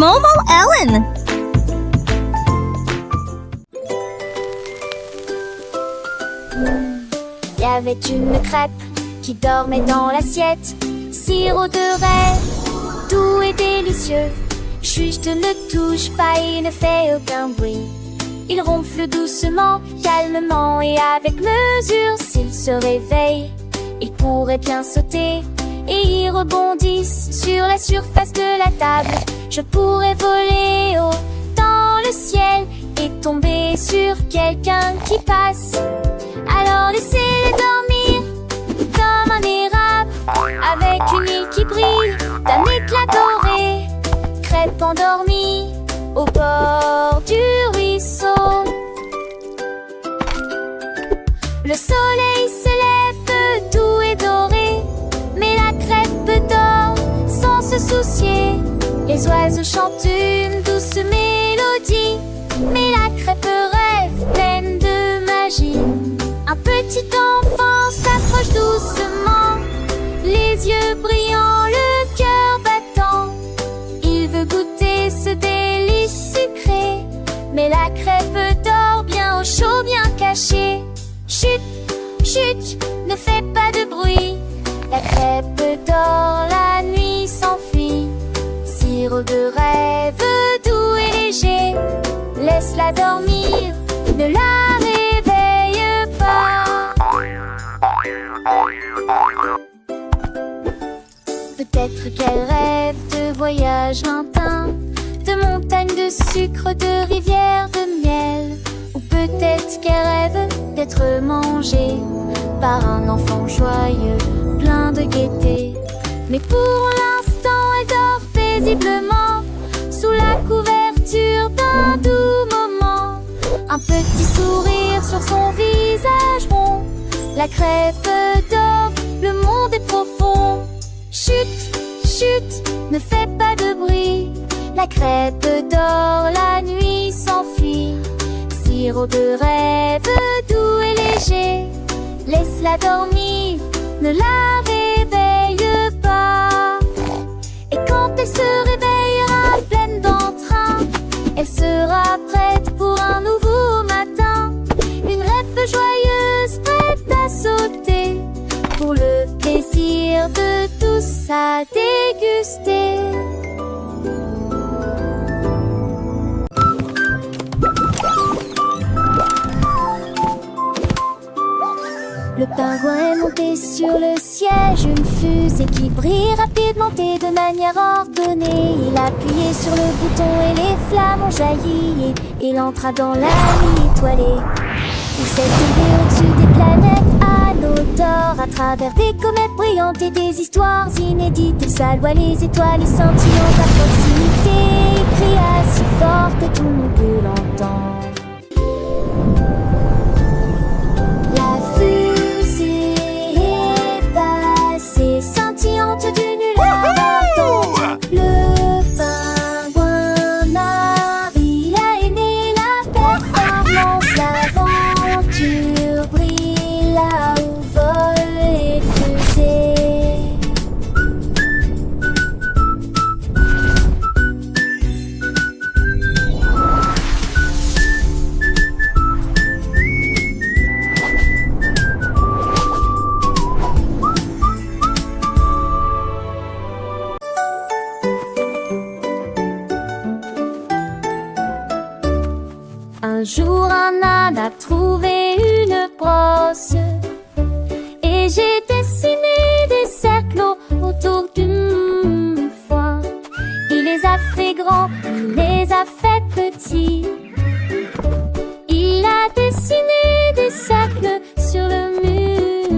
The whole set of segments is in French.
Momo Ellen. Y avait une crêpe qui dormait dans l'assiette. Sirop de rêve, doux et délicieux. Juste ne touche pas, il ne fait aucun bruit. Il ronfle doucement, calmement et avec mesure. S'il se réveille, il pourrait bien sauter et y rebondisse sur la surface de la table. Je pourrais voler haut dans le ciel et tomber sur quelqu'un qui passe. Alors laissez-les dormir comme un érable, avec une île qui brille d'un éclat doré. Crêpe endormie au bord du ruisseau. Le soleil se lève doux et doré, mais la crêpe dort sans se soucier. Les oiseaux chantent une douce mélodie, mais la crêpe rêve pleine de magie. Un petit enfant s'approche doucement, les yeux brillants, le cœur battant. Il veut goûter ce délice sucré, mais la crêpe dort bien au chaud, bien cachée. Chut, chut, ne fais pas de bruit. La crêpe dort, la nuit s'enfuit. Sirop de rêve doux et léger, laisse-la dormir, ne la réveille pas. Peut-être qu'elle rêve de voyages lointains, de montagnes de sucre, de rivières de miel. Ou peut-être qu'elle rêve d'être mangée par un enfant joyeux, plein de gaieté. Mais pour l'instant, elle dort paisiblement, sous la couverture d'un doux moment. Un petit sourire sur son visage rond. La crêpe dort, le monde est profond. Chut, chut, ne fais pas de bruit. La crêpe dort, la nuit s'enfuit. Sirop de rêve doux et léger, laisse-la dormir, ne la réveille pas. Et quand elle se réveillera pleine d'entrain, elle sera prête pour un nouveau matin. Une crêpe joyeuse prête à sauter, pour le plaisir de tous à déguster. Le pingouin est monté sur le siège, une fusée qui brille rapidement et de manière ordonnée. Il a appuyé sur le bouton et les flammes ont jailli et il entra dans la nuit étoilée. Il s'est élevé au-dessus des planètes à l'auteur, à travers des comètes brillantes et des histoires inédites. Il salua les étoiles et scintillantes à proximité. Il cria si fort que tout le monde peut l'entendre. La fusée est passée, scintillante d'une lueur ardente. Le pingouin a aimé la performance, l'aventure brille là où volent les fusées. Un jour un âne a trouvé une brosse et j'ai dessiné des cercles autour d'une fois. Il les a fait grands, il les a fait petits. Il a dessiné des cercles sur le mur.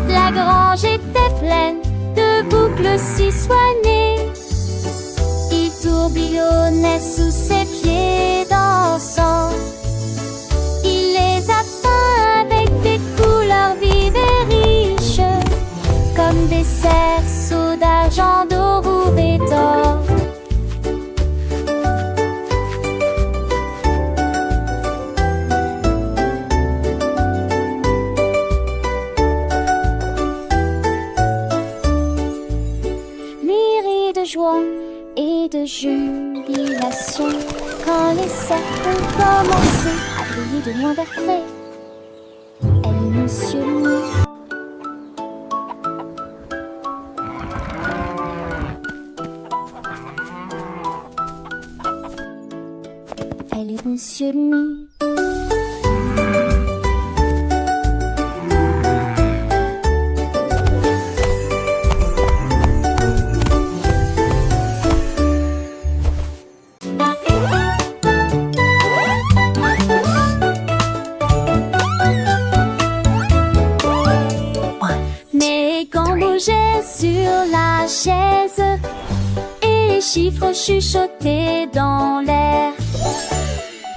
La grange était pleine de boucles si soignées. Il tourbillonnait sous ses pieds dansants. Il les a peints avec des couleurs vives et riches, comme des cerceaux d'argent, dorure et d'or. Lui rit de joie et de jubilation quand les cercles ont commencé à briller de loin vers près. Elle est Monsieur Loup. Elle est Monsieur Loup. Mais quand bougeait sur la chaise et les chiffres chuchotaient dans l'air.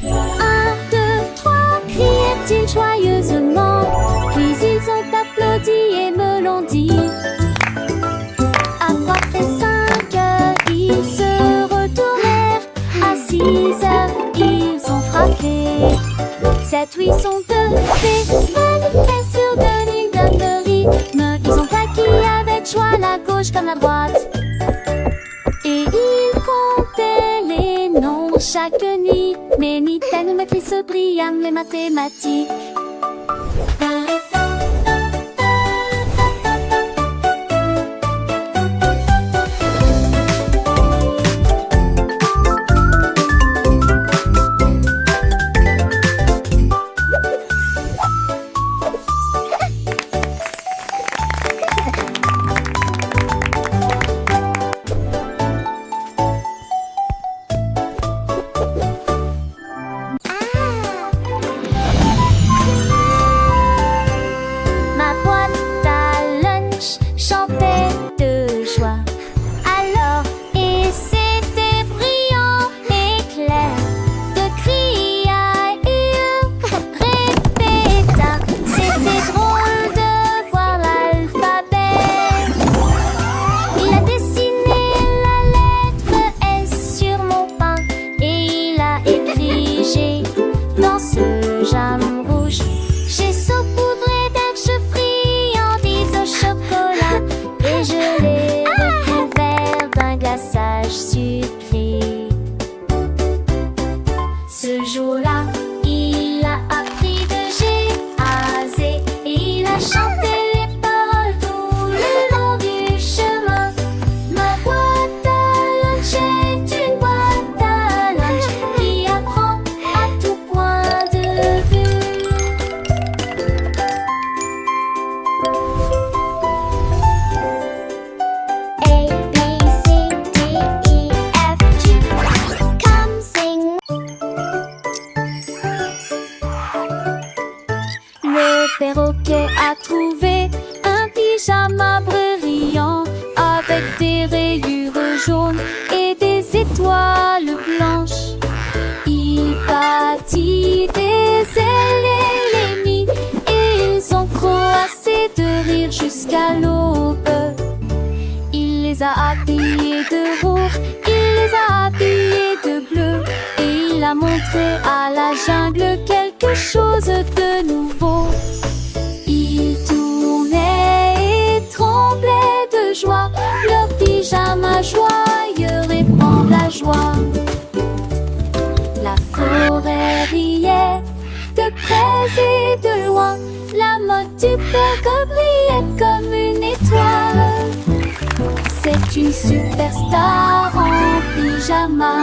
1, 2, 3, crièrent-ils joyeusement, puis ils ont applaudi et me l'ont dit. À 4 et 5 heures, ils se retournèrent. À 6 heures, ils ont frappé. 7, 8 sont levés, manifestent sur de rythme. Ils ont claqué avec joie la gauche comme la droite. Et ils comptaient les nombres chaque nuit. Mais ni matrice brillent les mathématiques. Ma boîte à lunch chantait de joie. Alors, et c'était brillant et clair, de cri à répéta. C'était drôle de voir l'alphabet. Il a dessiné la lettre S sur mon pain et il a écrit G dans ce jam rouge. J'ai saupoudré d'arche friandise au chocolat et je l'ai recouvert d'un glaçage sucré. Ce jour-là, il a appris de G à Z et il a chanté les paroles tout le long du chemin. Ma boîte à lunch est une boîte à lunch qui apprend à tout point de vue. A, B, C, D, E, F, G. Come sing. Le perroquet a trouvé un pyjama brillant avec des rayures jaunes et des étoiles blanches. Il bâtit des ailes et les mit et ils ont croassé de rire jusqu'à l'aube. Il les a habillés de rouge, il les a habillés de bleu et il a montré à la jungle quelque chose de nouveau. Ils tournaient et tremblaient de joie, leur pyjama joyeux répand la joie. La forêt riait de près et de loin, la mode du perroquet brillait comme une étoile. C'est une superstar en pyjama.